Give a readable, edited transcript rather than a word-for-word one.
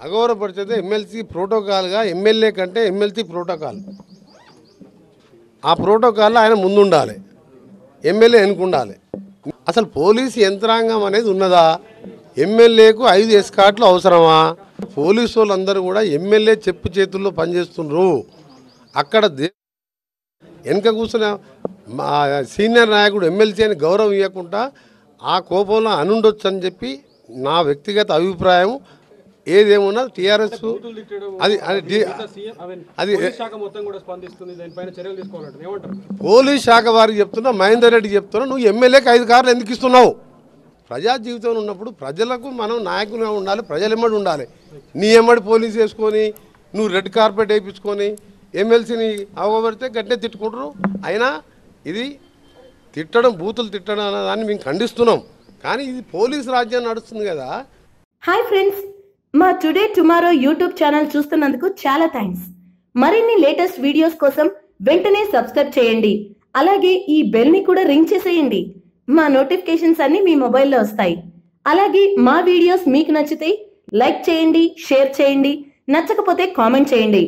అగౌరవపరిచేది MLC ప్రోటోకాల్గా MLA కంటే MLC protocol. ఆ ప్రోటోకాల్లో ఆయన ముందుండాలి, ఎమ్మెల్యే వెనుకుండాలి. అసలు పోలీసు యంత్రాంగం అనేది ఉన్నదా? ఎమ్మెల్యేకు 5 ఎస్కాట్లు అవసరమా? పోలీసు వాళ్ళందరూ కూడా ఎమ్మెల్యే చెప్పు చేతుల్లో పనిచేస్తున్నారు. అక్కడ వెనక కూర్చున్న సీనియర్ నాయకుడు ఎమ్మెల్సీ అని గౌరవం ఇవ్వకుండా ఆ కోపంలో అనుండొచ్చు అని చెప్పి నా వ్యక్తిగత అభిప్రాయం. ఏదేమున్నా టీఆర్ఎస్ అది పోలీస్ శాఖ వారికి చెప్తున్నా, మహేందర్ రెడ్డి చెప్తున్నా, నువ్వు ఎమ్మెల్యేకి 5 కార్లు ఎందుకు ఇస్తున్నావు? ప్రజా జీవితంలో ఉన్నప్పుడు ప్రజలకు మనం నాయకులుగా ఉండాలి, ప్రజలు ఎమ్మడి ఉండాలి. నీ ఎమ్మడి పోలీసు వేసుకొని నువ్వు రెడ్ కార్పెట్ వేయించుకొని ఎమ్మెల్సీని అవగబడితే గట్టే తిట్టుకుంటారు. అయినా ఇది తిట్టడం, బూతులు తిట్టడం అనే దాన్ని మేము ఖండిస్తున్నాం. కానీ ఇది పోలీసు రాజ్యం నడుస్తుంది కదా. హాయ్ ఫ్రెండ్స్, మా టుడే టుమారో యూట్యూబ్ ఛానల్ చూస్తున్నందుకు చాలా థ్యాంక్స్. మరిన్ని లేటెస్ట్ వీడియోస్ కోసం వెంటనే సబ్స్క్రైబ్ చేయండి. అలాగే ఈ బెల్ ని కూడా రింగ్ చేసేయండి. మా నోటిఫికేషన్స్ అన్ని మీ మొబైల్లో వస్తాయి. అలాగే మా వీడియోస్ మీకు నచ్చితే లైక్ చేయండి, షేర్ చేయండి, నచ్చకపోతే కామెంట్ చేయండి.